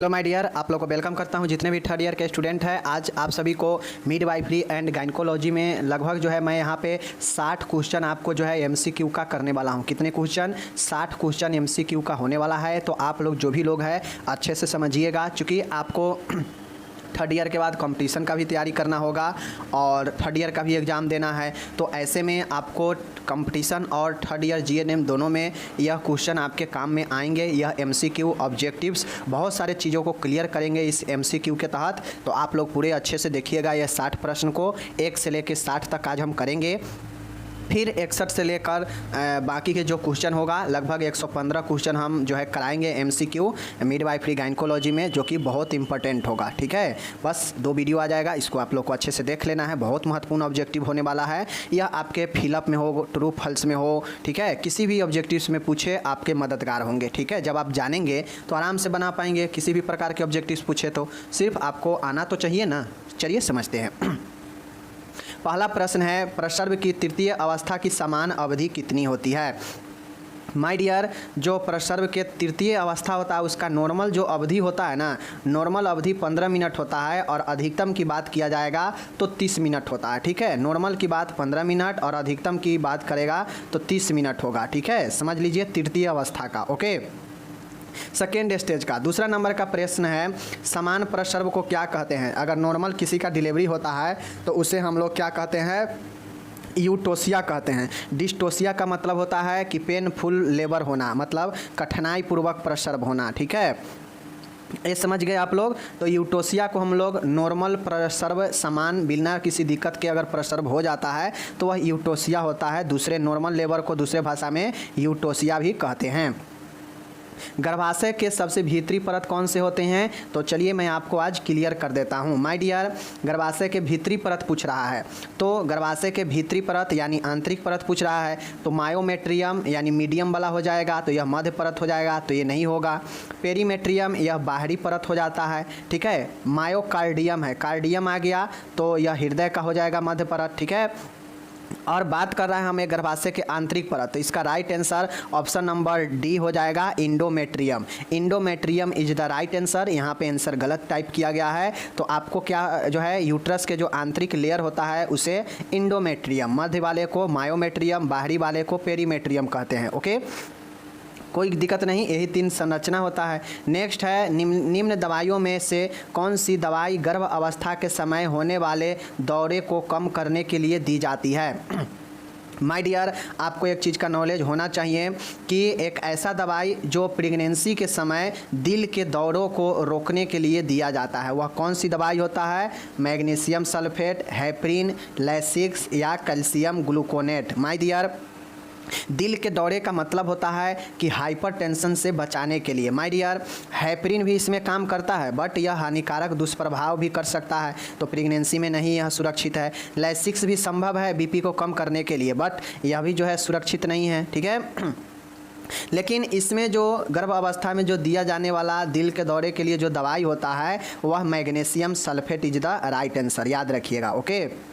Hello my dear, आप लोग को वेलकम करता हूं। जितने भी थर्ड ईयर के स्टूडेंट हैं, आज आप सभी को मिडवाइफरी एंड गायनेकोलॉजी में लगभग जो है मैं यहां पे 60 क्वेश्चन आपको जो है एमसीक्यू का करने वाला हूं। कितने क्वेश्चन? 60 क्वेश्चन एमसीक्यू का होने वाला है। तो आप लोग जो भी लोग हैं अच्छे से समझिएगा, चूँकि आपको थर्ड ईयर के बाद कंपटीशन का भी तैयारी करना होगा और थर्ड ईयर का भी एग्ज़ाम देना है। तो ऐसे में आपको कंपटीशन और थर्ड ईयर जीएनएम दोनों में यह क्वेश्चन आपके काम में आएंगे। यह एमसीक्यू ऑब्जेक्टिव्स बहुत सारे चीज़ों को क्लियर करेंगे इस एमसीक्यू के तहत। तो आप लोग पूरे अच्छे से देखिएगा। यह 60 प्रश्न को 1 से लेकर 60 तक आज हम करेंगे। फिर 61 से लेकर बाकी के जो क्वेश्चन होगा लगभग 115 क्वेश्चन हम जो है कराएंगे एमसीक्यू मिडवाइफरी गायनेकोलॉजी में, जो कि बहुत इंपॉर्टेंट होगा। ठीक है, बस 2 वीडियो आ जाएगा, इसको आप लोग को अच्छे से देख लेना है। बहुत महत्वपूर्ण ऑब्जेक्टिव होने वाला है। यह आपके फिलअप में हो, ट्रू फॉल्स में हो, ठीक है, किसी भी ऑब्जेक्टिव्स में पूछे आपके मददगार होंगे। ठीक है, जब आप जानेंगे तो आराम से बना पाएंगे। किसी भी प्रकार के ऑब्जेक्टिव्स पूछे तो सिर्फ आपको आना तो चाहिए ना। चलिए समझते हैं। पहला प्रश्न है, प्रसर्व की तृतीय अवस्था की समान अवधि कितनी होती है? माय डियर, जो प्रसर्व के तृतीय अवस्था होता है उसका नॉर्मल जो अवधि होता है ना, नॉर्मल अवधि 15 मिनट होता है और अधिकतम की बात किया जाएगा तो 30 मिनट होता है। ठीक है, नॉर्मल की बात 15 मिनट और अधिकतम की बात करेगा तो 30 मिनट होगा। ठीक है, समझ लीजिए तृतीय अवस्था का। ओके, सेकेंड स्टेज का दूसरा नंबर का प्रश्न है, समान प्रसर्व को क्या कहते हैं? अगर नॉर्मल किसी का डिलीवरी होता है तो उसे हम लोग क्या कहते हैं? यूटोसिया कहते हैं। डिस्टोसिया का मतलब होता है कि पेनफुल लेबर होना, मतलब कठिनाई पूर्वक प्रसर्व होना। ठीक है, ये समझ गए आप लोग। तो यूटोसिया को हम लोग नॉर्मल प्रसर्व, समान बिना किसी दिक्कत के अगर प्रसर्व हो जाता है तो वह यूटोसिया होता है। दूसरे नॉर्मल लेबर को दूसरे भाषा में यूटोसिया भी कहते हैं। गर्भाशय के सबसे भीतरी परत कौन से होते हैं? तो चलिए मैं आपको आज क्लियर कर देता हूं। माय डियर, गर्भाशय के भीतरी परत पूछ रहा है तो गर्भाशय के भीतरी परत यानी आंतरिक परत पूछ रहा है तो मायोमेट्रियम यानी मीडियम वाला हो जाएगा, तो यह मध्य परत हो जाएगा, तो ये नहीं होगा। पेरीमेट्रियम यह बाहरी परत हो जाता है। ठीक है, मायोकार्डियम है, कार्डियम आ गया तो यह हृदय का हो जाएगा, मध्य परत। ठीक है, और बात कर रहे हैं हमें गर्भाशय के आंतरिक परत, तो इसका right answer option number D हो जाएगा, endometrium. Endometrium is the right answer. यहाँ पे आंसर गलत टाइप किया गया है। तो आपको क्या जो है, यूट्रस के जो आंतरिक लेयर होता है उसे इंडोमेट्रियम, मध्य वाले को मायोमेट्रियम, बाहरी वाले को पेरीमेट्रियम कहते हैं। ओके, कोई दिक्कत नहीं, यही 3 संरचना होता है। नेक्स्ट है, निम्न दवाइयों में से कौन सी दवाई गर्भ अवस्था के समय होने वाले दौरे को कम करने के लिए दी जाती है? माय डियर, आपको एक चीज़ का नॉलेज होना चाहिए कि एक ऐसा दवाई जो प्रेगनेंसी के समय दिल के दौरों को रोकने के लिए दिया जाता है, वह कौन सी दवाई होता है? मैग्नीशियम सल्फेट, हेपरिन, लैसिक्स या कैल्शियम ग्लूकोनेट। माय डियर, दिल के दौरे का मतलब होता है कि हाइपरटेंशन से बचाने के लिए। माय डियर, हेपरिन भी इसमें काम करता है बट यह हानिकारक दुष्प्रभाव भी कर सकता है, तो प्रेगनेंसी में नहीं यह सुरक्षित है। लैसिक्स भी संभव है बीपी को कम करने के लिए, बट यह भी जो है सुरक्षित नहीं है। ठीक है, लेकिन इसमें जो गर्भ अवस्था में जो दिया जाने वाला दिल के दौरे के लिए जो दवाई होता है वह magnesium sulphate is the right answer, याद रखिएगा। ओके,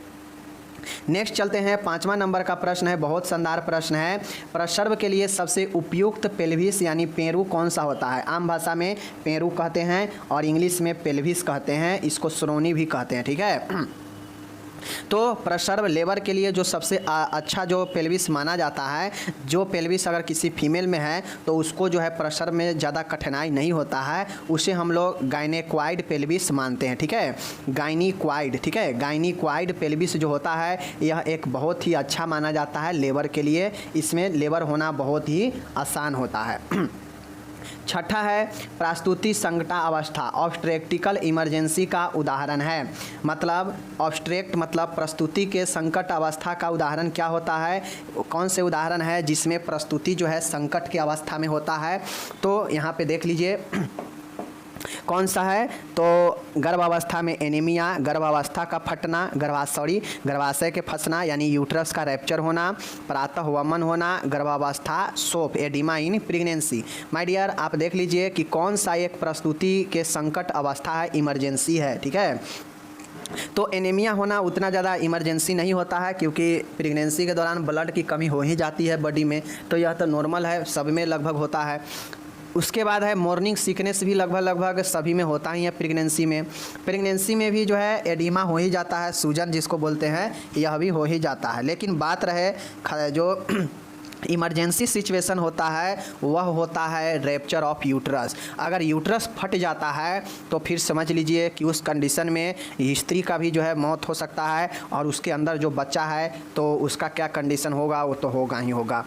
नेक्स्ट चलते हैं। 5वां नंबर का प्रश्न है, बहुत शानदार प्रश्न है, प्रसर्व के लिए सबसे उपयुक्त पेल्विस यानी पेरू कौन सा होता है? आम भाषा में पेरू कहते हैं और इंग्लिश में पेल्विस कहते हैं, इसको श्रोणी भी कहते हैं। ठीक है, तो प्रसर्व लेबर के लिए जो सबसे अच्छा जो पेल्विस माना जाता है, जो पेल्विस अगर किसी फीमेल में है तो उसको जो है प्रसर्व में ज़्यादा कठिनाई नहीं होता है, उसे हम लोग गायनेक्वाइड पेल्विस मानते हैं। ठीक है, गायनीक्वाइड। ठीक है, गायनीक्वाइड पेल्विस जो होता है यह एक बहुत ही अच्छा माना जाता है लेबर के लिए, इसमें लेबर होना बहुत ही आसान होता है। छठा है, प्रस्तुति संकटा अवस्था ऑब्स्ट्रेक्टिकल इमरजेंसी का उदाहरण है। मतलब ऑब्स्ट्रेक्ट मतलब प्रस्तुति के संकट अवस्था का उदाहरण क्या होता है? कौन से उदाहरण है जिसमें प्रस्तुति जो है संकट की अवस्था में होता है? तो यहाँ पे देख लीजिए कौन सा है। तो गर्भावस्था में एनीमिया, गर्भावस्था का फटना, गर्भाशय के फंसना यानी यूट्रस का रैप्चर होना, प्रातः वमन होना, गर्भावस्था सोप oedema in pregnancy. My dear, आप देख लीजिए कि कौन सा एक प्रस्तुति के संकट अवस्था है, इमरजेंसी है। ठीक है, तो एनीमिया होना उतना ज़्यादा इमरजेंसी नहीं होता है क्योंकि प्रेगनेंसी के दौरान ब्लड की कमी हो ही जाती है बॉडी में, तो यह तो नॉर्मल है, सब में लगभग होता है। उसके बाद है मॉर्निंग सिकनेस भी लगभग सभी में होता ही है प्रेगनेंसी में भी जो है एडिमा हो ही जाता है, सूजन जिसको बोलते हैं यह भी हो ही जाता है। लेकिन बात रहे जो इमरजेंसी सिचुएशन होता है वह होता है रैप्चर ऑफ यूट्रस। अगर यूट्रस फट जाता है तो फिर समझ लीजिए कि उस कंडीशन में स्त्री का भी जो है मौत हो सकता है और उसके अंदर जो बच्चा है तो उसका क्या कंडीशन होगा, वो तो होगा ही होगा।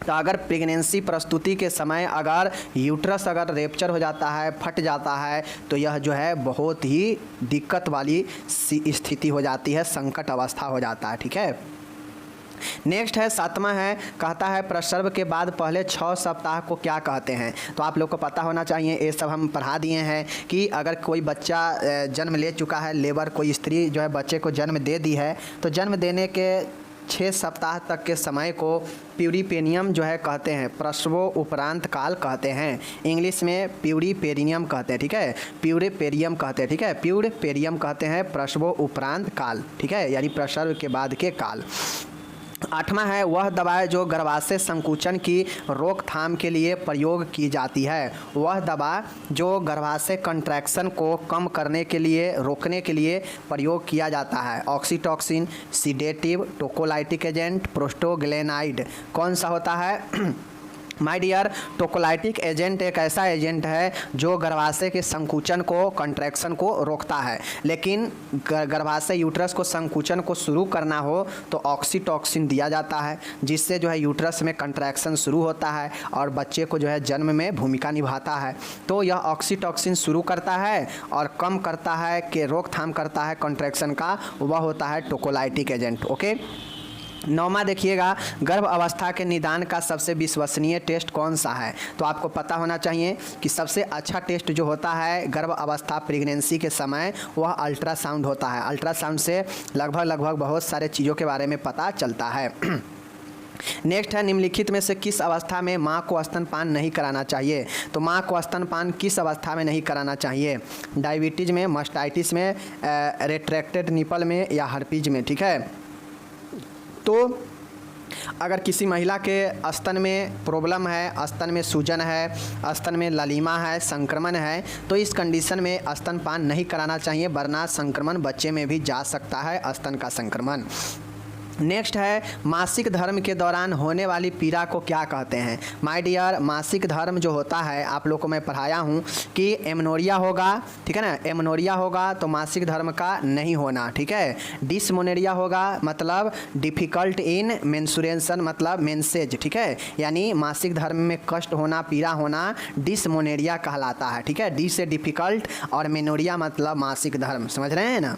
तो अगर प्रेगनेंसी प्रस्तुति के समय अगर यूट्रस अगर रैप्चर हो जाता है, फट जाता है, तो यह जो है बहुत ही दिक्कत वाली स्थिति हो जाती है, संकट अवस्था हो जाता है। ठीक है, नेक्स्ट है 7वां है, कहता है प्रसव के बाद पहले 6 सप्ताह को क्या कहते हैं। तो आप लोग को पता होना चाहिए, ये सब हम पढ़ा दिए हैं कि अगर कोई बच्चा जन्म ले चुका है, लेबर कोई स्त्री जो है बच्चे को जन्म दे दी है, तो जन्म देने के 6 सप्ताह तक के समय को प्यूरिपेनियम जो है कहते हैं, प्रसवो उपरांत काल कहते हैं। इंग्लिश में प्यूरिपेरियम कहते हैं। ठीक है, प्यूरिपेरियम कहते हैं। ठीक है, प्यूरिपेरियम कहते हैं प्रसवो उपरांत काल। ठीक है, यानी प्रसव के बाद के काल। 8वां है, वह दवाएं जो गर्भाशय संकुचन की रोकथाम के लिए प्रयोग की जाती है। वह दवा जो गर्भाशय कंट्रैक्शन को कम करने के लिए, रोकने के लिए प्रयोग किया जाता है। Oxytocin, sedative, tocolytic agent, prostaglandin. कौन सा होता है माय डियर? टोकोलाइटिक एजेंट एक ऐसा एजेंट है जो गर्भाशय के संकुचन को, कंट्रैक्शन को रोकता है। लेकिन गर्भाशय यूट्रस को संकुचन को शुरू करना हो तो ऑक्सीटॉक्सिन दिया जाता है, जिससे जो है यूट्रस में कंट्रैक्शन शुरू होता है और बच्चे को जो है जन्म में भूमिका निभाता है। तो यह ऑक्सीटॉक्सिन शुरू करता है और कम करता है कि रोकथाम करता है कंट्रैक्शन का, वह होता है टोकोलाइटिक एजेंट। ओके, 9वां देखिएगा, गर्भ अवस्था के निदान का सबसे विश्वसनीय टेस्ट कौन सा है। तो आपको पता होना चाहिए कि सबसे अच्छा टेस्ट जो होता है गर्भ अवस्था प्रेगनेंसी के समय वह अल्ट्रासाउंड होता है। अल्ट्रासाउंड से लगभग बहुत सारे चीज़ों के बारे में पता चलता है। नेक्स्ट है, निम्नलिखित में से किस अवस्था में माँ को स्तनपान नहीं कराना चाहिए। तो माँ को स्तनपान किस अवस्था में नहीं कराना चाहिए? डायबिटीज में, मास्टाइटिस में, रेट्रैक्टेड निपल में या हर्पीज में। ठीक है, तो अगर किसी महिला के स्तन में प्रॉब्लम है, स्तन में सूजन है, स्तन में ललीमा है, संक्रमण है, तो इस कंडीशन में स्तनपान नहीं कराना चाहिए, वरना संक्रमण बच्चे में भी जा सकता है, स्तन का संक्रमण। नेक्स्ट है, मासिक धर्म के दौरान होने वाली पीड़ा को क्या कहते हैं। माय डियर, मासिक धर्म जो होता है आप लोग को मैं पढ़ाया हूँ कि एमनोरिया होगा, ठीक है ना, एमनोरिया होगा तो मासिक धर्म का नहीं होना। ठीक है, डिसमोनेरिया होगा मतलब डिफ़िकल्ट इन मेंस्ट्रुएशन मतलब मेंसेज। ठीक है, यानी मासिक धर्म में कष्ट होना, पीड़ा होना डिसमोनेरिया कहलाता है। ठीक है, डी से डिफ़िकल्ट और मेनोरिया मतलब मासिक धर्म। समझ रहे हैं ना?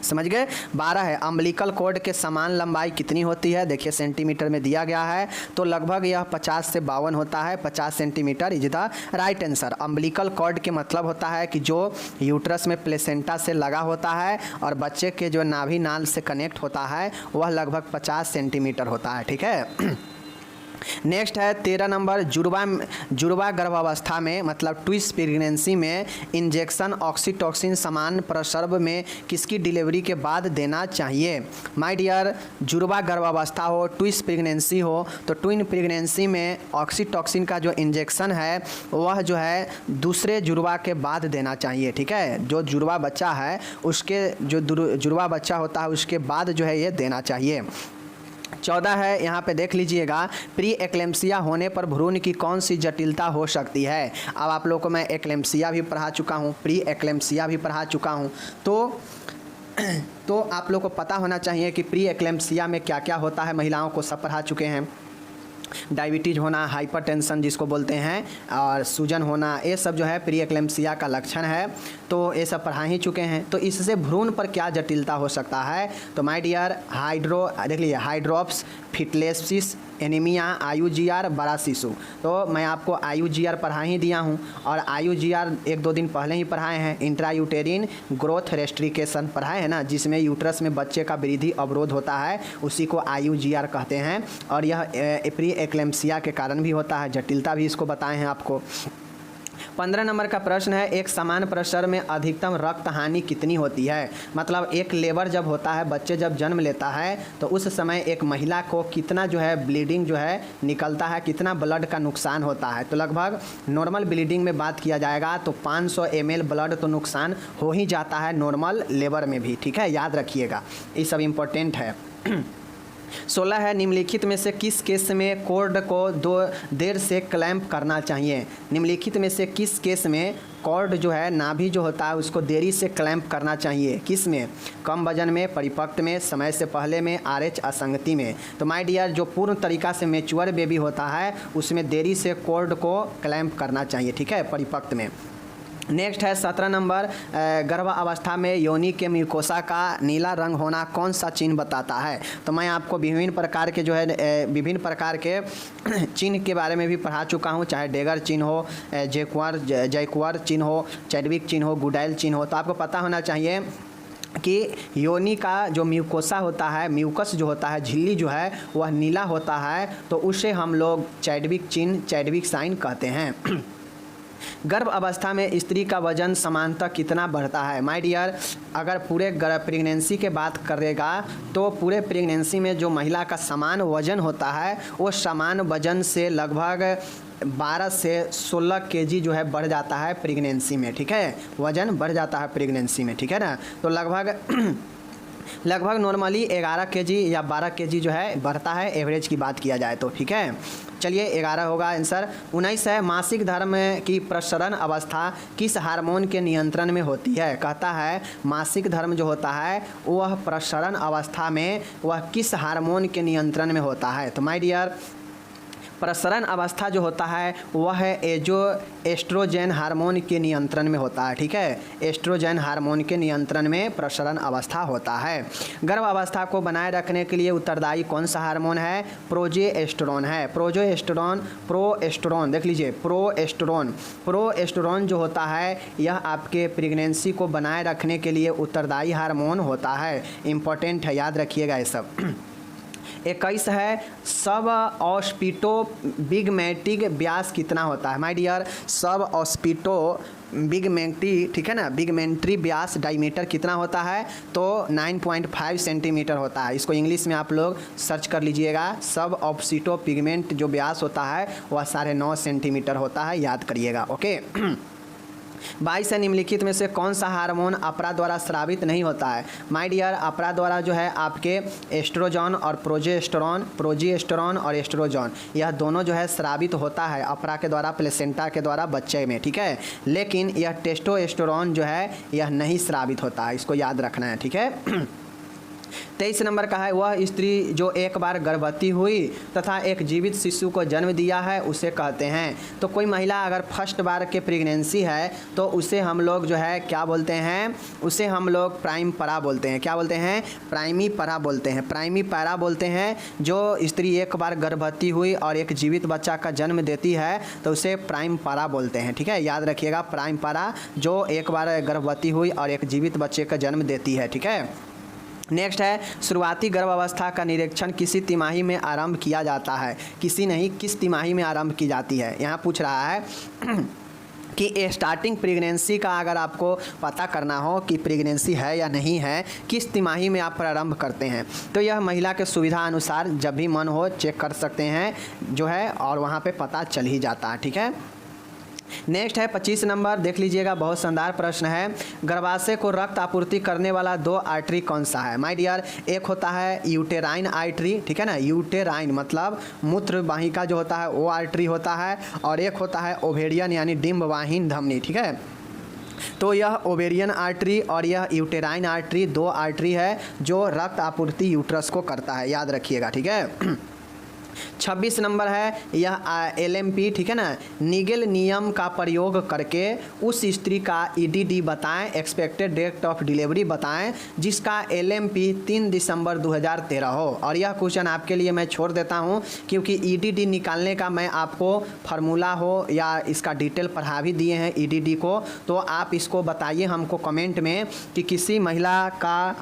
समझ गए। 12 है, अम्बिलिकल कॉर्ड के समान लंबाई कितनी होती है। देखिए सेंटीमीटर में दिया गया है, तो लगभग यह 50 से 52 होता है। 50 centimetre is the right answer. Umbilical cord के मतलब होता है कि जो यूट्रस में प्लेसेंटा से लगा होता है और बच्चे के जो नाभि नाल से कनेक्ट होता है वह लगभग 50 सेंटीमीटर होता है। ठीक है, नेक्स्ट है 13 नंबर, जुड़वा गर्भावस्था में मतलब ट्विस्ट प्रेगनेंसी में इंजेक्शन ऑक्सीटॉक्सिन समान प्रसव में किसकी डिलीवरी के बाद देना चाहिए। माय डियर, जुड़वा गर्भावस्था हो, ट्विस्ट प्रेगनेंसी हो, तो ट्विन प्रेगनेंसी में ऑक्सीटॉक्सिन का जो इंजेक्शन है वह जो है दूसरे जुड़वा के बाद देना चाहिए। ठीक है, जो जुड़वा बच्चा है उसके जो जुड़वा बच्चा होता है उसके बाद जो है ये देना चाहिए। 14 है, यहाँ पे देख लीजिएगा, प्री एक्लेम्सिया होने पर भ्रूण की कौन सी जटिलता हो सकती है। अब आप लोगों को मैं एक्लेम्सिया भी पढ़ा चुका हूँ, प्री एक्लेम्सिया भी पढ़ा चुका हूँ, तो आप लोग को पता होना चाहिए कि प्री एक्लेम्सिया में क्या क्या होता है, महिलाओं को सब पढ़ा चुके हैं। डायबिटीज़ होना, हाइपरटेंशन जिसको बोलते हैं, और सूजन होना, ये सब जो है प्री एक्लेम्सिया का लक्षण है, तो ये सब पढ़ा ही चुके हैं। तो इससे भ्रूण पर क्या जटिलता हो सकता है। तो माय डियर, देख लीजिए, हाइड्रोप्स, फिटलेसिस, एनीमिया, IUGR, बड़ा शिशु। तो मैं आपको IUGR पढ़ा ही दिया हूँ, और IUGR 1-2 दिन पहले ही पढ़ाए हैं। इंट्रायूटेरिन ग्रोथ रेस्ट्रिकेशन पढ़ाए हैं ना, जिसमें यूट्रस में बच्चे का वृद्धि अवरोध होता है, उसी को IUGR कहते हैं, और यह प्री एक्लेम्सिया के कारण भी होता है। जटिलता भी इसको बताए हैं आपको। 15 नंबर का प्रश्न है, एक समान प्रसर में अधिकतम रक्त हानि कितनी होती है। मतलब एक लेबर जब होता है, बच्चे जब जन्म लेता है तो उस समय एक महिला को कितना जो है ब्लीडिंग जो है निकलता है, कितना ब्लड का नुकसान होता है। तो लगभग नॉर्मल ब्लीडिंग में बात किया जाएगा तो 500 ml ब्लड तो नुकसान हो ही जाता है नॉर्मल लेबर में भी, ठीक है, याद रखिएगा, ये सब इम्पोर्टेंट है। 16 है, निम्नलिखित में से किस केस में कॉर्ड को देर से क्लैंप करना चाहिए। निम्नलिखित में से किस केस में कॉर्ड जो है, नाभि जो होता है उसको देरी से क्लैंप करना चाहिए। किस में? कम वजन में, परिपक्व में, समय से पहले में, RH असंगति में। तो माय डियर, जो पूर्ण तरीका से मैच्योर बेबी होता है उसमें देरी से कॉर्ड को क्लैंप करना चाहिए, ठीक है, परिपक्व में। नेक्स्ट है 17 नंबर, गर्भावस्था में योनि के म्यूकोसा का नीला रंग होना कौन सा चिन्ह बताता है। तो मैं आपको विभिन्न प्रकार के जो है विभिन्न प्रकार के चिन्ह के बारे में भी पढ़ा चुका हूँ, चाहे डेगर चिन्ह हो, जैक्वार चिन्ह हो, चैडविक चिन्ह हो, गुडाइल चिन्ह हो। तो आपको पता होना चाहिए कि योनि का जो म्यूकोसा होता है, म्यूकस जो होता है, झिल्ली जो है वह नीला होता है, तो उसे हम लोग चैडविक चिन्ह, चैडविक साइन कहते हैं। गर्भ अवस्था में स्त्री का वजन सामान्यतः कितना बढ़ता है। माय डियर, अगर पूरे प्रेगनेंसी के बात करेगा तो पूरे प्रेगनेंसी में जो महिला का समान वजन होता है वो समान वजन से लगभग 12 से 16 kg जो है बढ़ जाता है प्रेगनेंसी में, ठीक है, वजन बढ़ जाता है प्रेगनेंसी में, ठीक है ना। तो लगभग नॉर्मली 11 kg या 12 kg जो है बढ़ता है, एवरेज की बात किया जाए तो, ठीक है। चलिए 11 होगा आंसर। 19 है, मासिक धर्म की प्रसरण अवस्था किस हार्मोन के नियंत्रण में होती है। कहता है मासिक धर्म जो होता है वह प्रसरण अवस्था में वह किस हार्मोन के नियंत्रण में होता है। तो माय डियर, प्रसरण अवस्था जो होता है वह है जो एस्ट्रोजन हार्मोन के नियंत्रण में होता है, ठीक है, एस्ट्रोजन हार्मोन के नियंत्रण में प्रसरण अवस्था होता है। गर्भ अवस्था को बनाए रखने के लिए उत्तरदायी कौन सा हार्मोन है। प्रोजेस्टेरोन है, प्रोएस्टेरोन देख लीजिए, प्रोएस्टेरोन जो होता है यह आपके प्रेगनेंसी को बनाए रखने के लिए उत्तरदायी हार्मोन होता है, इम्पोर्टेंट है, याद रखिएगा ये सब। 21 है, सब ऑस्पिटो बिगमेटिक व्यास कितना होता है। माय डियर, सब ऑस्पिटो बिगमेंटी, ठीक है ना, बिगमेंट्री व्यास डायमीटर कितना होता है। तो 9.5 सेंटीमीटर होता है। इसको इंग्लिश में आप लोग सर्च कर लीजिएगा, सब ऑस्पिटो पिगमेंट जो व्यास होता है वह 9.5 सेंटीमीटर होता है, याद करिएगा, ओके। 22 है, निम्नलिखित में से कौन सा हार्मोन अपरा द्वारा स्रावित नहीं होता है। माय डियर, अपरा द्वारा जो है आपके एस्ट्रोजन और प्रोजेस्टेरोन और एस्ट्रोजन यह दोनों जो है स्रावित होता है अपरा के द्वारा, प्लेसेंटा के द्वारा बच्चे में, ठीक है, लेकिन यह टेस्टोस्टेरोन जो है यह नहीं स्रावित होता है, इसको याद रखना है, ठीक है। 23 नंबर का है, वह स्त्री जो एक बार गर्भवती हुई तथा एक जीवित शिशु को जन्म दिया है उसे कहते हैं। तो कोई महिला अगर फर्स्ट बार के प्रेगनेंसी है तो उसे हम लोग जो है क्या बोलते हैं, उसे हम लोग प्राइम परा बोलते हैं। क्या बोलते हैं? प्राइमी परा बोलते हैं, प्राइमी परा बोलते हैं। जो स्त्री एक बार गर्भवती हुई और एक जीवित बच्चा का जन्म देती है तो उसे प्राइम परा बोलते हैं, ठीक है, याद रखिएगा, प्राइम परा जो एक बार गर्भवती हुई और एक जीवित बच्चे का जन्म देती है, ठीक है। नेक्स्ट है, शुरुआती गर्भावस्था का निरीक्षण किसी तिमाही में आरंभ किया जाता है। किसी नहीं, किस तिमाही में आरंभ की जाती है, यहाँ पूछ रहा है कि स्टार्टिंग प्रेगनेंसी का अगर आपको पता करना हो कि प्रेगनेंसी है या नहीं है, किस तिमाही में आप प्रारंभ करते हैं। तो यह महिला के सुविधा अनुसार जब भी मन हो चेक कर सकते हैं जो है, और वहाँ पे पता चल ही जाता है, ठीक है। नेक्स्ट है 25 नंबर, देख लीजिएगा, बहुत शानदार प्रश्न है। गर्भाशय को रक्त आपूर्ति करने वाला 2 आर्टरी कौन सा है। माय डियर, एक होता है यूटेराइन आर्टरी, ठीक है ना, यूटेराइन मतलब मूत्र वाहिका जो होता है वो आर्टरी होता है, और एक होता है ओवेरियन यानी डिंबवाहीन धमनी, ठीक है। तो यह ओवेरियन आर्टरी और यह यूटेराइन आर्टरी 2 आर्टरी है जो रक्त आपूर्ति यूट्रस को करता है, याद रखिएगा, ठीक है। 26 नंबर है, यह LMP, ठीक है ना, निगेल नियम का प्रयोग करके उस स्त्री का EDD बताएं, एक्सपेक्टेड डेट ऑफ डिलीवरी बताएं, जिसका LMP 3 दिसंबर 2013 हो। और यह क्वेश्चन आपके लिए मैं छोड़ देता हूं क्योंकि EDD निकालने का मैं आपको फार्मूला हो या इसका डिटेल पढ़ा भी दिए हैं EDD को, तो आप इसको बताइए हमको कमेंट में कि किसी महिला का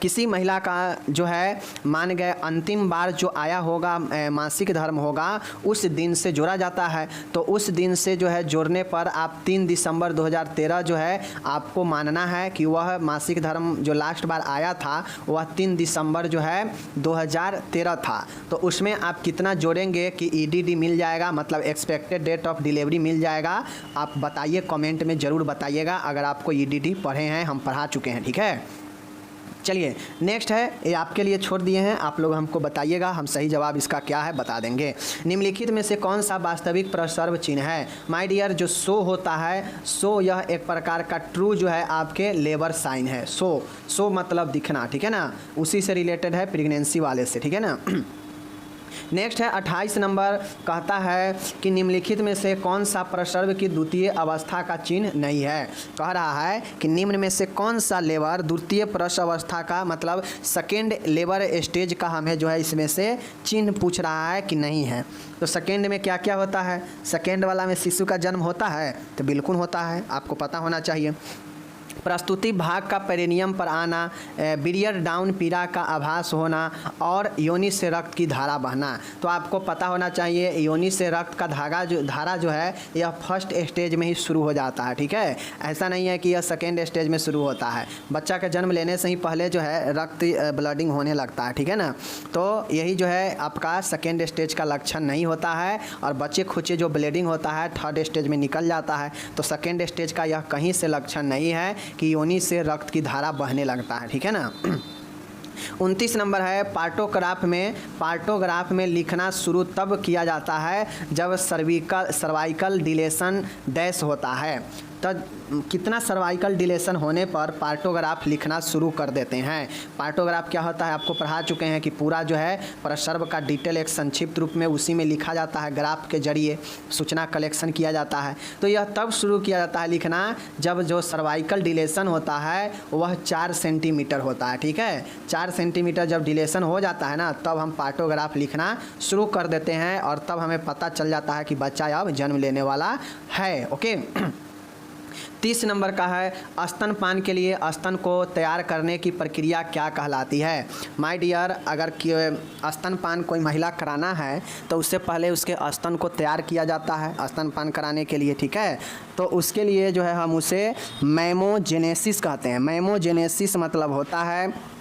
किसी महिला का जो है मान गए अंतिम बार जो आया होगा मासिक धर्म होगा उस दिन से जोड़ा जाता है। तो उस दिन से जो है जोड़ने पर आप 3 दिसंबर 2013 जो है आपको मानना है कि वह मासिक धर्म जो लास्ट बार आया था वह 3 दिसंबर जो है 2013 था। तो उसमें आप कितना जोड़ेंगे कि EDD मिल जाएगा, मतलब एक्सपेक्टेड डेट ऑफ डिलीवरी मिल जाएगा। आप बताइए, कमेंट में ज़रूर बताइएगा अगर आपको EDD पढ़े हैं, हम पढ़ा चुके हैं, ठीक है। चलिए नेक्स्ट है, ये आपके लिए छोड़ दिए हैं, आप लोग हमको बताइएगा, हम सही जवाब इसका क्या है बता देंगे। निम्नलिखित में से कौन सा वास्तविक प्रसर्व चिन्ह है? माय डियर, जो सो होता है, सो यह एक प्रकार का ट्रू जो है आपके लेबर साइन है। सो मतलब दिखना, ठीक है ना, उसी से रिलेटेड है, प्रेगनेंसी वाले से, ठीक है ना। नेक्स्ट है 28 नंबर, कहता है कि निम्नलिखित में से कौन सा प्रसर्व की द्वितीय अवस्था का चिन्ह नहीं है। कह रहा है कि निम्न में से कौन सा लेबर द्वितीय प्रसव अवस्था का, मतलब सेकेंड लेबर स्टेज का हमें जो है इसमें से चिन्ह पूछ रहा है कि नहीं है। तो सेकेंड में क्या क्या होता है? सेकेंड वाला में शिशु का जन्म होता है, तो बिल्कुल होता है, आपको पता होना चाहिए। प्रस्तुति भाग का पेरिनियम पर आना, बिरियर डाउन पीड़ा का आभास होना और योनि से रक्त की धारा बहना। तो आपको पता होना चाहिए योनि से रक्त का धारा जो है यह फर्स्ट स्टेज में ही शुरू हो जाता है, ठीक है। ऐसा नहीं है कि यह सेकेंड स्टेज में शुरू होता है। बच्चा के जन्म लेने से ही पहले जो है रक्त ब्लडिंग होने लगता है, ठीक है ना। तो यही जो है आपका सेकेंड स्टेज का लक्षण नहीं होता है, और बच्चे खुचे जो ब्लीडिंग होता है थर्ड स्टेज में निकल जाता है। तो सेकेंड स्टेज का यह कहीं से लक्षण नहीं है कि योनि से रक्त की धारा बहने लगता है, ठीक है ना। 29 नंबर है, पार्टोग्राफ में लिखना शुरू तब किया जाता है जब सर्वाइकल डिलेशन डैश होता है। तो कितना सर्वाइकल डिलेशन होने पर पार्टोग्राफ लिखना शुरू कर देते हैं। पार्टोग्राफ क्या होता है आपको पढ़ा चुके हैं कि पूरा जो है प्रसर्व का डिटेल एक संक्षिप्त रूप में उसी में लिखा जाता है, ग्राफ के जरिए सूचना कलेक्शन किया जाता है। तो यह तब शुरू किया जाता है लिखना जब जो सर्वाइकल डिलेशन होता है वह 4 सेंटीमीटर होता है, ठीक है। 4 सेंटीमीटर जब डिलेशन हो जाता है ना, तब हम पार्टोग्राफ लिखना शुरू कर देते हैं, और तब हमें पता चल जाता है कि बच्चा अब जन्म लेने वाला है। ओके। 30 नंबर का है, स्तनपान के लिए स्तन को तैयार करने की प्रक्रिया क्या कहलाती है। माय डियर, अगर स्तनपान कोई महिला कराना है तो उससे पहले उसके स्तन को तैयार किया जाता है स्तनपान कराने के लिए, ठीक है। तो उसके लिए जो है हम उसे मैमोजेनेसिस कहते हैं। मैमोजेनेसिस मतलब होता है,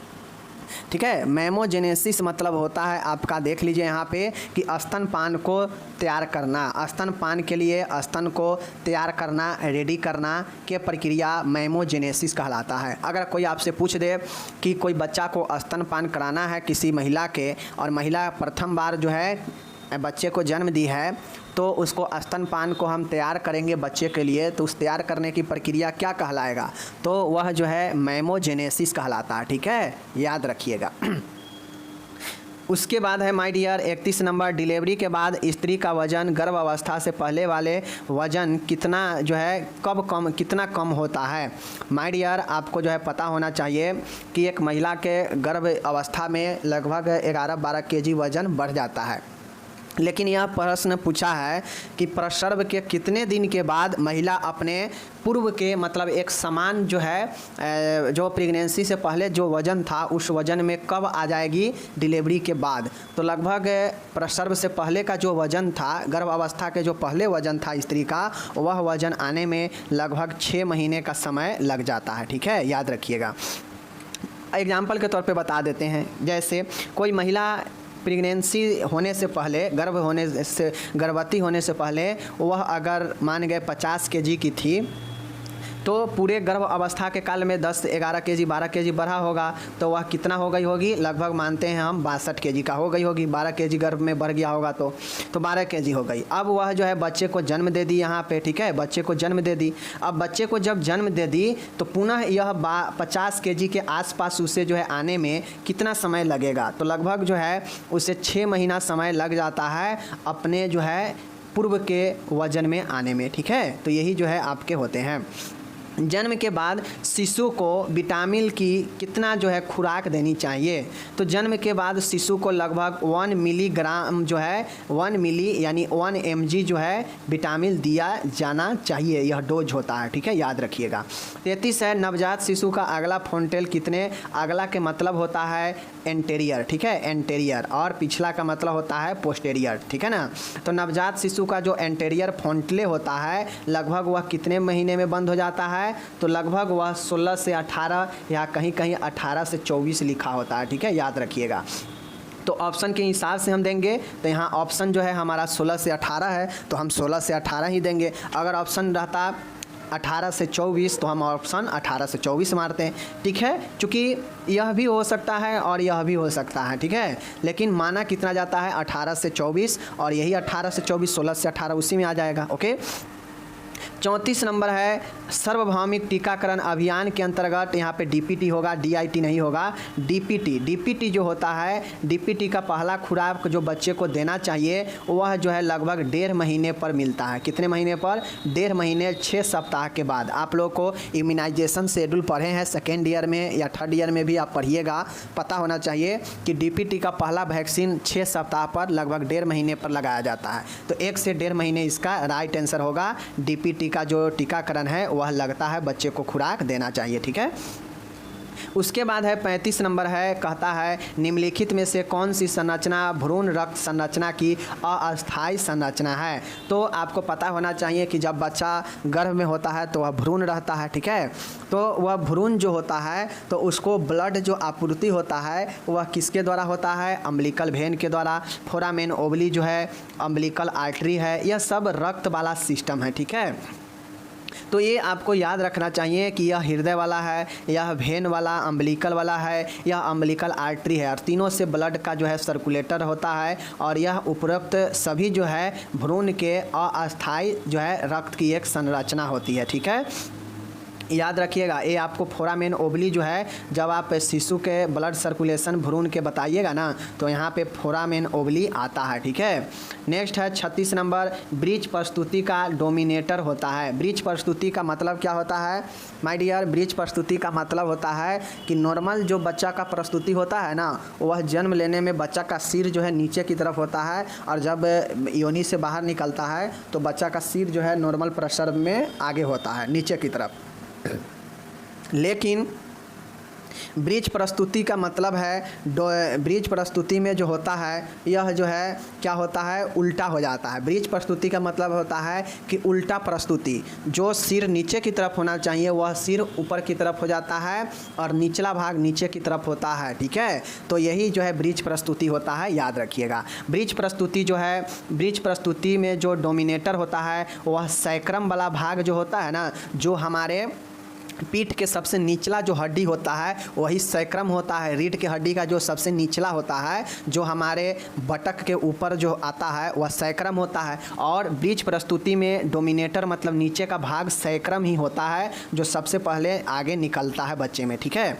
ठीक है, मैमोजेनेसिस मतलब होता है आपका, देख लीजिए यहाँ पे कि स्तनपान को तैयार करना, स्तनपान के लिए स्तन को तैयार करना, रेडी करना के प्रक्रिया मैमोजेनेसिस कहलाता है। अगर कोई आपसे पूछ दे कि कोई बच्चा को स्तनपान कराना है किसी महिला के, और महिला प्रथम बार जो है बच्चे को जन्म दी है, तो उसको स्तनपान को हम तैयार करेंगे बच्चे के लिए, तो उस तैयार करने की प्रक्रिया क्या कहलाएगा? तो वह जो है मैमोजेनेसिस कहलाता है, ठीक है, याद रखिएगा। उसके बाद है माय डियर 31 नंबर, डिलीवरी के बाद स्त्री का वजन गर्भ अवस्था से पहले वाले वजन कितना जो है कितना कम होता है। माय डियर, आपको जो है पता होना चाहिए कि एक महिला के गर्भ अवस्था में लगभग 11-12 kg वजन बढ़ जाता है। लेकिन यह प्रश्न पूछा है कि प्रसर्व के कितने दिन के बाद महिला अपने पूर्व के, मतलब एक समान जो है जो प्रेगनेंसी से पहले जो वज़न था उस वज़न में कब आ जाएगी डिलीवरी के बाद। तो लगभग प्रसर्व से पहले का जो वज़न था, गर्भ अवस्था के जो पहले वज़न था स्त्री का, वह वज़न आने में लगभग 6 महीने का समय लग जाता है, ठीक है, याद रखिएगा। एग्जाम्पल के तौर पे बता देते हैं, जैसे कोई महिला प्रेगनेंसी होने से पहले, गर्भवती होने से पहले वह अगर मान गए 50 kg की थी, तो पूरे गर्भ अवस्था के काल में 10-11 kg 12 kg बढ़ा होगा, तो वह कितना हो गई होगी? लगभग मानते हैं हम 62 kg का हो गई होगी। 12 kg गर्भ में बढ़ गया होगा तो 12 kg हो गई। अब वह जो है बच्चे को जन्म दे दी यहाँ पे, ठीक है, बच्चे को जन्म दे दी। अब बच्चे को जब जन्म दे दी तो पुनः यह 50 kg के आसपास उसे जो है आने में कितना समय लगेगा? तो लगभग जो है उसे 6 महीना समय लग जाता है अपने जो है पूर्व के वजन में आने में, ठीक है। तो यही जो है आपके होते हैं। जन्म के बाद शिशु को विटामिन की कितना जो है खुराक देनी चाहिए? तो जन्म के बाद शिशु को लगभग 1 मिलीग्राम जो है 1 मिली यानी 1 mg जो है विटामिन दिया जाना चाहिए, यह डोज होता है, ठीक है, याद रखिएगा। 33 है नवजात शिशु का अगला फ्रंटल कितने, अगला के मतलब होता है एंटेरियर, ठीक है, एंटेरियर, और पिछला का मतलब होता है पोस्टेरियर, ठीक है ना। तो नवजात शिशु का जो एंटेरियर फ्रंटले होता है लगभग वह कितने महीने में बंद हो जाता है? तो लगभग वह 16 से 18 या कहीं कहीं 18 से 24 लिखा होता है, ठीक है, याद रखिएगा। तो ऑप्शन के हिसाब से हम देंगे तो यहाँ ऑप्शन जो है हमारा 16 से 18 है, तो हम 16 से 18 ही देंगे। अगर ऑप्शन रहता 18 से 24 तो हम ऑप्शन 18 से 24 मारते हैं, ठीक है, क्योंकि यह भी हो सकता है और यह भी हो सकता है, ठीक है, लेकिन माना कितना जाता है 18 से 24, और यही 18 से 24 16 से 18 उसी में आ जाएगा। ओके, 34 नंबर है सार्वभौमिक टीकाकरण अभियान के अंतर्गत, यहाँ पे डीपीटी होगा, डीआईटी नहीं होगा, डीपीटी। डीपीटी जो होता है, डीपीटी का पहला खुराक जो बच्चे को देना चाहिए वह जो है लगभग 1.5 महीने पर मिलता है। कितने महीने पर? 1.5 महीने 6 सप्ताह के बाद। आप लोग को इम्यूनाइजेशन शेड्यूल पढ़े हैं सेकेंड ईयर में या थर्ड ईयर में भी आप पढ़िएगा, पता होना चाहिए कि डीपीटी का पहला वैक्सीन 6 सप्ताह पर लगभग 1.5 महीने पर लगाया जाता है। तो 1 से 1.5 महीने इसका राइट आंसर होगा। डीपीटी का जो टीकाकरण है वह लगता है बच्चे को खुराक देना चाहिए, ठीक है। उसके बाद है 35 नंबर है, कहता है निम्नलिखित में से कौन सी संरचना भ्रूण रक्त संरचना की अस्थायी संरचना है? तो आपको पता होना चाहिए कि जब बच्चा गर्भ में होता है तो वह भ्रूण रहता है, ठीक है, तो वह भ्रूण जो होता है तो उसको ब्लड जो आपूर्ति होता है वह किसके द्वारा होता है? अम्बिलिकल वेन के द्वारा। फोरामेन ओवली जो है अम्बिलिकल आर्टरी है, यह सब रक्त वाला सिस्टम है, ठीक है। तो ये आपको याद रखना चाहिए कि यह हृदय वाला है, यह वेन वाला, अम्बिलिकल वाला है, यह अम्बिलिकल आर्टरी है, और तीनों से ब्लड का जो है सर्कुलेटर होता है, और यह उपरोक्त सभी जो है भ्रूण के अस्थायी जो है रक्त की एक संरचना होती है, ठीक है, याद रखिएगा। ये आपको फोरामेन ओवली जो है, जब आप शिशु के ब्लड सर्कुलेशन भ्रूण के बताइएगा ना तो यहाँ पे फोरामेन ओवली आता है, ठीक है। नेक्स्ट है 36 नंबर, ब्रीच प्रस्तुति का डोमिनेटर होता है। ब्रीच प्रस्तुति का मतलब क्या होता है माय डियर? ब्रीच प्रस्तुति का मतलब होता है कि नॉर्मल जो बच्चा का प्रस्तुति होता है ना, वह जन्म लेने में बच्चा का सिर जो है नीचे की तरफ होता है, और जब योनि से बाहर निकलता है तो बच्चा का सिर जो है नॉर्मल प्रसव में आगे होता है नीचे की तरफ। लेकिन ब्रीच प्रस्तुति का मतलब है ब्रीच प्रस्तुति में जो होता है यह जो है क्या होता है? उल्टा हो जाता है। ब्रीच प्रस्तुति का मतलब होता है कि उल्टा प्रस्तुति, जो सिर नीचे की तरफ होना चाहिए वह सिर ऊपर की तरफ हो जाता है और निचला भाग नीचे की तरफ होता है, ठीक है। तो यही जो है ब्रीच प्रस्तुति होता है, याद रखिएगा। ब्रीच प्रस्तुति जो है, ब्रीच प्रस्तुति में जो डोमिनेटर होता है वह सैक्रम वाला भाग जो होता है ना, जो हमारे पीठ के सबसे निचला जो हड्डी होता है वही सैक्रम होता है। रीढ़ के हड्डी का जो सबसे निचला होता है, जो हमारे बटक के ऊपर जो आता है वह सैक्रम होता है, और ब्रीच प्रस्तुति में डोमिनेटर मतलब नीचे का भाग सैक्रम ही होता है, जो सबसे पहले आगे निकलता है बच्चे में, ठीक है।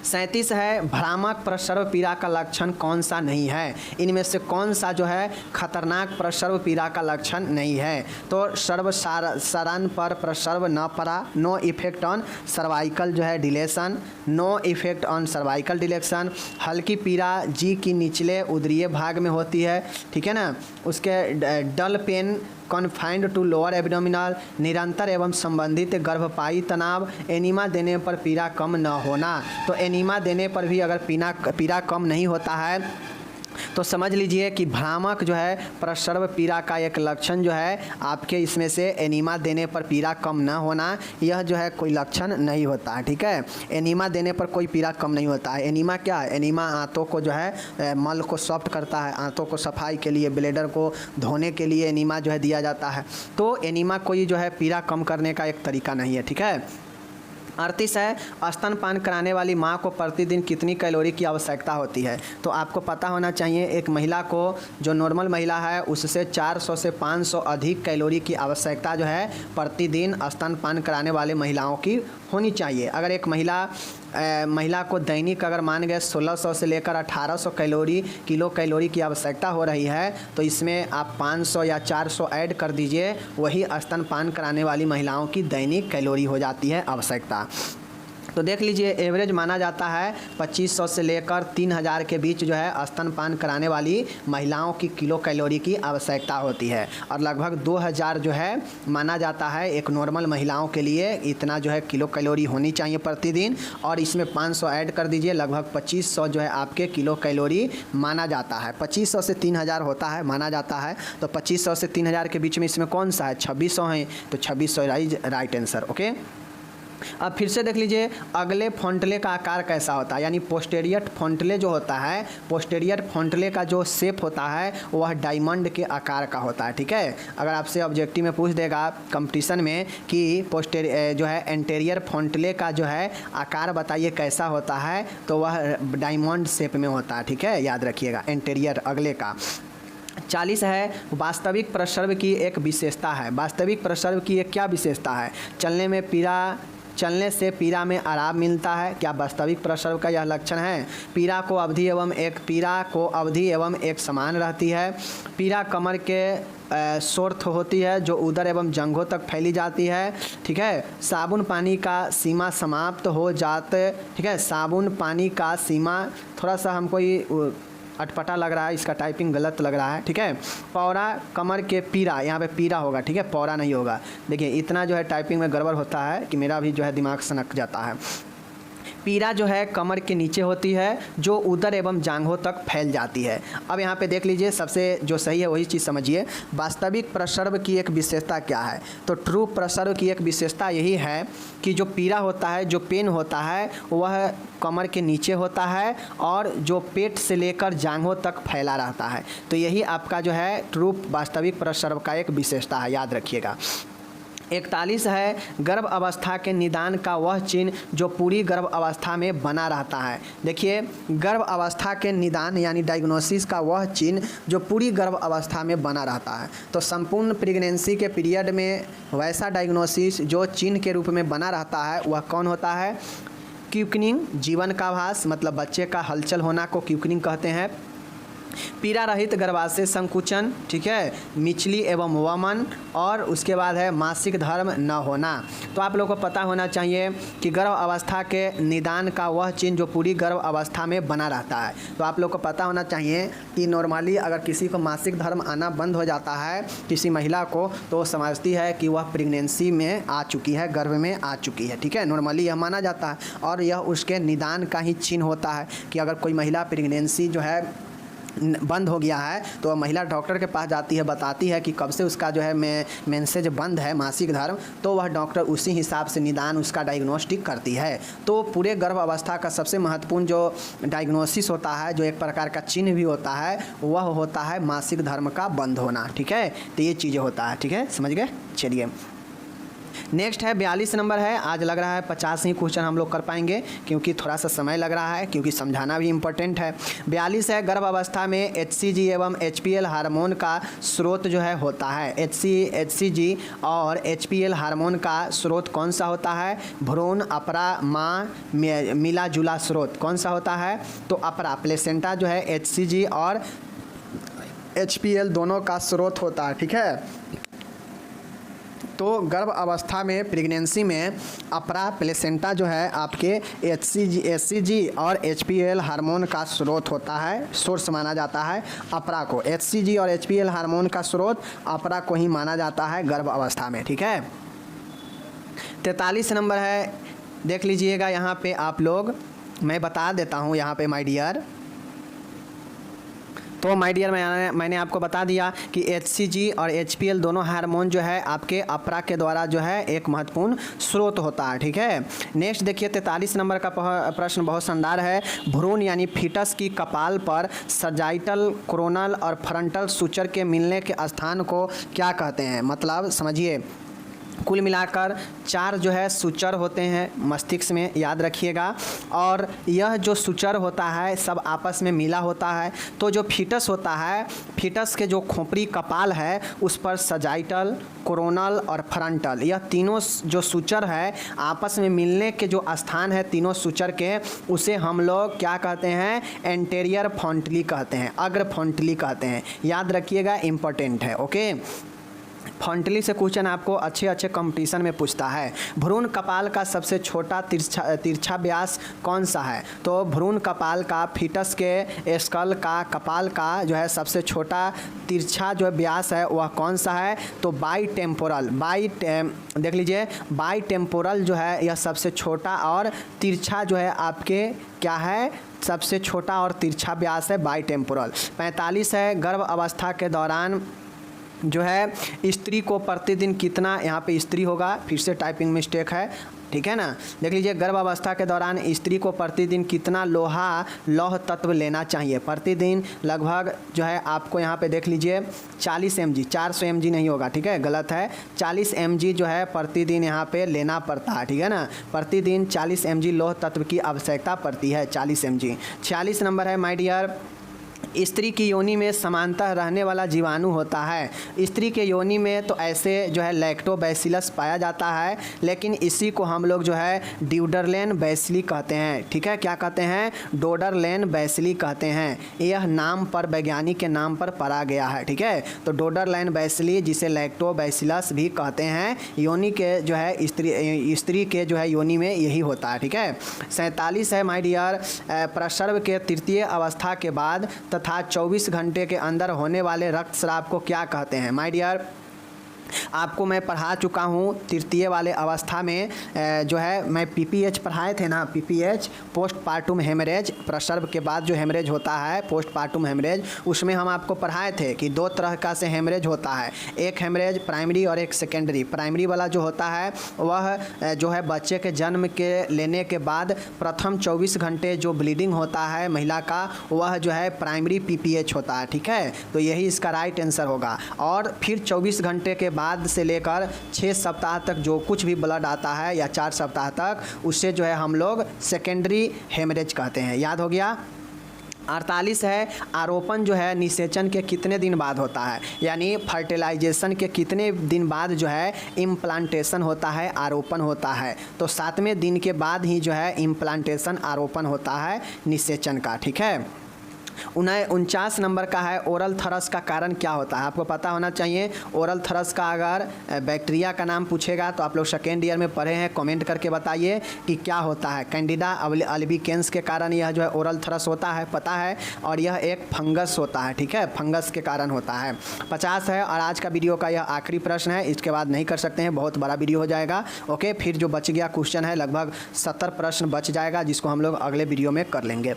37 है भ्रामक प्रसव पीड़ा का लक्षण कौन सा नहीं है? इनमें से कौन सा जो है खतरनाक प्रसव पीड़ा का लक्षण नहीं है? तो सर्वसाधारण पर प्रसव न पड़ा, नो इफेक्ट ऑन सर्वाइकल जो है dilation, no effect on cervical dilation. हल्की पीड़ा जी की निचले उदरीय भाग में होती है, ठीक है ना। उसके dull pain confined to lower abdominal, निरंतर एवं संबंधित गर्भपाई तनाव, एनीमा देने पर पीड़ा कम न होना। तो एनीमा देने पर भी अगर पीड़ा कम नहीं होता है तो समझ लीजिए कि भ्रामक जो है प्रसव पीड़ा का एक लक्षण जो है आपके इसमें से एनीमा देने पर पीड़ा कम न होना, यह जो है कोई लक्षण नहीं होता है, ठीक है। एनीमा देने पर कोई पीड़ा कम नहीं होता है। एनीमा क्या है? एनीमा आंतों को जो है मल को सॉफ्ट करता है, आंतों को सफाई के लिए, ब्लेडर को धोने के लिए एनीमा जो है दिया जाता है। तो एनीमा कोई जो है पीड़ा कम करने का एक तरीका नहीं है, ठीक है। 38 है, स्तनपान कराने वाली माँ को प्रतिदिन कितनी कैलोरी की आवश्यकता होती है। तो आपको पता होना चाहिए एक महिला को, जो नॉर्मल महिला है उससे 400 से 500 अधिक कैलोरी की आवश्यकता जो है प्रतिदिन स्तनपान कराने वाले महिलाओं की होनी चाहिए। अगर एक महिला को दैनिक अगर मान गए 1600 से लेकर 1800 किलो कैलोरी की आवश्यकता हो रही है, तो इसमें आप 500 या 400 ऐड कर दीजिए, वही स्तनपान कराने वाली महिलाओं की दैनिक कैलोरी हो जाती है आवश्यकता। तो देख लीजिए एवरेज माना जाता है 2500 से लेकर 3000 के बीच जो है स्तनपान कराने वाली महिलाओं की किलो कैलोरी की आवश्यकता होती है, और लगभग 2000 जो है माना जाता है एक नॉर्मल महिलाओं के लिए, इतना जो है किलो कैलोरी होनी चाहिए प्रतिदिन, और इसमें 500 ऐड कर दीजिए, लगभग 2500 जो है आपके किलो कैलोरी माना जाता है। 2500 से 3000 होता है माना जाता है, तो 2500 से 3000 के बीच में इसमें कौन सा है, 2600 है, तो 2600 राइट आंसर। ओके, अब फिर से देख लीजिए अगले फोंटले का आकार कैसा होता है, यानी पोस्टेरियर फोंटले जो होता है, पोस्टेरियर फोंटले का जो शेप होता है वह डायमंड के आकार का होता है। ठीक है, अगर आपसे ऑब्जेक्टिव में पूछ देगा कंपटीशन में कि जो है एंटेरियर फोंटले का जो है आकार बताइए कैसा होता है, तो वह डायमंड शेप में होता है। ठीक है, याद रखिएगा एंटेरियर अगले का। 40 है, वास्तविक प्रसर्व की एक विशेषता है। वास्तविक प्रसर्व की एक क्या विशेषता है, चलने से पीड़ा में आराम मिलता है। क्या वास्तविक प्रसव का यह लक्षण है। पीड़ा को अवधि एवं एक समान रहती है। पीड़ा कमर के शोर्थ होती है जो उदर एवं जंघों तक फैली जाती है। ठीक है, साबुन पानी का सीमा समाप्त हो जाते। ठीक है, साबुन पानी का सीमा, थोड़ा सा हमको ये अटपटा लग रहा है, इसका टाइपिंग गलत लग रहा है। ठीक है, पौरा कमर के पीड़ा, यहाँ पे पीड़ा होगा। ठीक है, पौरा नहीं होगा। देखिए इतना जो है टाइपिंग में गड़बड़ होता है कि मेरा भी जो है दिमाग सनक जाता है। पीड़ा जो है कमर के नीचे होती है जो उदर एवं जांघों तक फैल जाती है। अब यहाँ पे देख लीजिए सबसे जो सही है वही चीज़ समझिए। वास्तविक प्रसर्व की एक विशेषता क्या है, तो ट्रू प्रसर्व की एक विशेषता यही है कि जो पीड़ा होता है, जो पेन होता है, वह कमर के नीचे होता है और जो पेट से लेकर जांघों तक फैला रहता है। तो यही आपका जो है ट्रू वास्तविक प्रसर्व का एक विशेषता है, याद रखिएगा। 41 है, गर्भ अवस्था के निदान का वह चिन्ह जो पूरी गर्भ अवस्था में बना रहता है। देखिए गर्भ अवस्था के निदान यानी डायग्नोसिस का वह चिन्ह जो पूरी गर्भ अवस्था में बना रहता है। तो संपूर्ण प्रेगनेंसी के पीरियड में वैसा डायग्नोसिस जो चिन्ह के रूप में बना रहता है वह कौन होता है, क्विकनिंग, जीवन का आभास, मतलब बच्चे का हलचल होना को क्विकनिंग कहते हैं। पीड़ा रहित गर्भाशय संकुचन, ठीक है, मिचली एवं वमन, और उसके बाद है मासिक धर्म न होना। तो आप लोगों को पता होना चाहिए कि गर्भ अवस्था के निदान का वह चिन्ह जो पूरी गर्भ अवस्था में बना रहता है। तो आप लोग को पता होना चाहिए कि नॉर्मली अगर किसी को मासिक धर्म आना बंद हो जाता है किसी महिला को, तो समझती है कि वह प्रेगनेंसी में आ चुकी है, गर्भ में आ चुकी है। ठीक है, नॉर्मली यह माना जाता है, और यह उसके निदान का ही चिन्ह होता है कि अगर कोई महिला प्रेगनेंसी जो है बंद हो गया है तो महिला डॉक्टर के पास जाती है, बताती है कि कब से उसका जो है मेंसेज बंद है, मासिक धर्म, तो वह डॉक्टर उसी हिसाब से निदान उसका डायग्नोस्टिक करती है। तो पूरे गर्भ अवस्था का सबसे महत्वपूर्ण जो डायग्नोसिस होता है, जो एक प्रकार का चिन्ह भी होता है, वह होता है मासिक धर्म का बंद होना। ठीक है, तो ये चीज़ें होता है। ठीक है, समझ गए। चलिए नेक्स्ट है 42 नंबर है। आज लग रहा है 50 ही क्वेश्चन हम लोग कर पाएंगे क्योंकि थोड़ा सा समय लग रहा है, क्योंकि समझाना भी इम्पोर्टेंट है। 42 है, गर्भ अवस्था में HCG एवं HPL हार्मोन का स्रोत जो है होता है। HCG और HPL हार्मोन का स्रोत कौन सा होता है, भ्रूण, अपरा, माँ, मिला जुला स्रोत कौन सा होता है, तो अपरा, प्लेसेंटा जो है HCG और HPL दोनों का स्रोत होता है। ठीक है, तो गर्भ अवस्था में प्रेगनेंसी में अपरा, प्लेसेंटा जो है आपके HCG और HPL हार्मोन का स्रोत होता है, सोर्स माना जाता है अपरा को। HCG और HPL हार्मोन का स्रोत अपरा को ही माना जाता है गर्भ अवस्था में। ठीक है, 43 नंबर है, देख लीजिएगा यहाँ पे आप लोग, मैं बता देता हूँ यहाँ पे माय डियर। तो माय डियर मैंने आपको बता दिया कि HCG और HPL दोनों हार्मोन जो है आपके अपरा के द्वारा जो है एक महत्वपूर्ण स्रोत होता है। ठीक है, नेक्स्ट देखिए 43 नंबर का प्रश्न बहुत शानदार है। भ्रूण यानी फीटस की कपाल पर सजाइटल, कोरोनल और फ्रंटल सूचर के मिलने के स्थान को क्या कहते हैं, मतलब समझिए कुल मिलाकर 4 जो है सूचर होते हैं मस्तिष्क में, याद रखिएगा। और यह जो सूचर होता है सब आपस में मिला होता है। तो जो फीटस होता है, फीटस के जो खोपड़ी कपाल है उस पर सजाइटल, कोरोनल और फ्रंटल, यह तीनों जो सूचर है आपस में मिलने के जो स्थान है तीनों सूचर के, उसे हम लोग क्या कहते हैं, एंटेरियर फ्रंटली कहते हैं, अग्र फ्रंटली कहते हैं। याद रखिएगा, इंपॉर्टेंट है। ओके, फ्रंटली से क्वेश्चन आपको अच्छे अच्छे कंपटीशन में पूछता है। भ्रूण कपाल का सबसे छोटा तिरछा व्यास कौन सा है? तो भ्रूण कपाल का, फीटस के स्कल का, कपाल का जो है सबसे छोटा तिरछा जो व्यास है वह कौन सा है? तो बाईटेम्पोरल, देख लीजिए, बाईटेम्पोरल जो है यह सबसे छोटा और तिरछा जो है आपके क्या है, सबसे छोटा और तिरछा व्यास है बाईटेम्पोरल। 45 है, गर्भ अवस्था के दौरान जो है स्त्री को प्रतिदिन कितना, यहाँ पे स्त्री होगा, फिर से टाइपिंग मिस्टेक है, ठीक है ना। देख लीजिए, गर्भावस्था के दौरान स्त्री को प्रतिदिन कितना लौह तत्व लेना चाहिए? प्रतिदिन लगभग जो है आपको यहाँ पे देख लीजिए 40 mg, 400 mg नहीं होगा, ठीक है, गलत है। 40 mg जो है प्रतिदिन यहाँ पे लेना पड़ता है, ठीक है ना। प्रतिदिन 40 mg लौह तत्व की आवश्यकता पड़ती है, 40 mg। 46 नंबर है माय डियर, स्त्री की योनि में समानतः रहने वाला जीवाणु होता है। स्त्री के योनि में तो ऐसे जो है लैक्टोबैसिलस पाया जाता है, लेकिन इसी को हम लोग जो है ड्यूडरलेन बैसिली कहते हैं, ठीक है। क्या कहते हैं? डोडरलेन बैसिली कहते हैं। यह नाम पर, वैज्ञानिक के नाम पर पड़ा गया है, ठीक है। तो डोडरलेन बैसिली, जिसे लैक्टोबैसिलस भी कहते हैं, योनि के जो है स्त्री के जो है योनि में यही होता है, ठीक है। 47 है माय डियर, प्रसव के तृतीय अवस्था के बाद तथा 24 घंटे के अंदर होने वाले रक्तस्राव को क्या कहते हैं? माय डियर, आपको मैं पढ़ा चुका हूँ तृतीय वाले अवस्था में जो है, मैं पीपीएच पढ़ाए थे ना, पीपीएच पोस्टपार्टम हेमरेज, प्रसव के बाद जो हेमरेज होता है पोस्टपार्टम हेमरेज, उसमें हम आपको पढ़ाए थे कि 2 तरह का से हेमरेज होता है, एक हेमरेज प्राइमरी और एक सेकेंडरी। प्राइमरी वाला जो होता है वह जो है बच्चे के जन्म के लेने के बाद प्रथम 24 घंटे जो ब्लीडिंग होता है महिला का, वह जो है प्राइमरी पीपीएच होता है, ठीक है। तो यही इसका राइट आंसर होगा। और फिर 24 घंटे के बाद से लेकर 6 सप्ताह तक जो कुछ भी ब्लड आता है या 4 सप्ताह तक, उससे जो है हम लोग सेकेंडरी हेमरेज कहते हैं। याद हो गया। 48 है, आरोपण जो है निषेचन के कितने दिन बाद होता है? यानी फर्टिलाइजेशन के कितने दिन बाद जो है इम्प्लांटेशन होता है, आरोपण होता है? तो 7वें दिन के बाद ही जो है इम्प्लांटेशन, आरोपण होता है निषेचन का, ठीक है। 49 नंबर का है, ओरल थरस का कारण क्या होता है? आपको पता होना चाहिए। ओरल थरस का अगर बैक्टीरिया का नाम पूछेगा तो आप लोग सेकेंड ईयर में पढ़े हैं, कमेंट करके बताइए कि क्या होता है। कैंडिडा अल्बिकेंस के कारण यह जो है ओरल थरस होता है, पता है। और यह एक फंगस होता है, ठीक है, फंगस के कारण होता है। 50 है, और आज का वीडियो का यह आखिरी प्रश्न है, इसके बाद नहीं कर सकते हैं, बहुत बड़ा वीडियो हो जाएगा। ओके, फिर जो बच गया क्वेश्चन है, लगभग 70 प्रश्न बच जाएगा, जिसको हम लोग अगले वीडियो में कर लेंगे।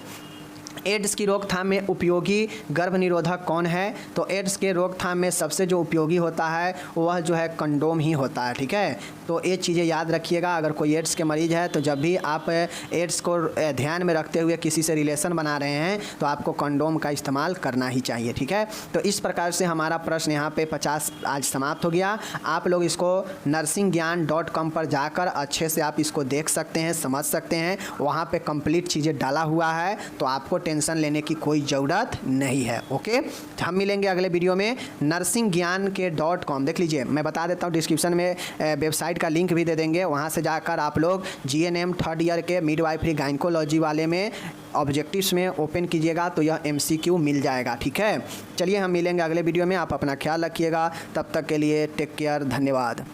एड्स की रोकथाम में उपयोगी गर्भ निरोधक कौन है? तो एड्स के रोकथाम में सबसे जो उपयोगी होता है वह जो है कंडोम ही होता है, ठीक है। तो ये चीज़ें याद रखिएगा। अगर कोई एड्स के मरीज़ है तो जब भी आप एड्स को ध्यान में रखते हुए किसी से रिलेशन बना रहे हैं तो आपको कंडोम का इस्तेमाल करना ही चाहिए, ठीक है। तो इस प्रकार से हमारा प्रश्न यहाँ पे 50 आज समाप्त हो गया। आप लोग इसको nursingyan.com पर जाकर अच्छे से आप इसको देख सकते हैं, समझ सकते हैं। वहाँ पे कंप्लीट चीज़ें डाला हुआ है, तो आपको टेंशन लेने की कोई ज़रूरत नहीं है। ओके, हम मिलेंगे अगले वीडियो में। nursingyan.com देख लीजिए, मैं बता देता हूँ, डिस्क्रिप्शन में वेबसाइट का लिंक भी दे देंगे। वहाँ से जाकर आप लोग GNM 3rd ईयर के मिडवाइफरी गायनेकोलॉजी वाले में ऑब्जेक्टिव्स में ओपन कीजिएगा तो यह MCQ मिल जाएगा, ठीक है। चलिए, हम मिलेंगे अगले वीडियो में। आप अपना ख्याल रखिएगा, तब तक के लिए टेक केयर, धन्यवाद।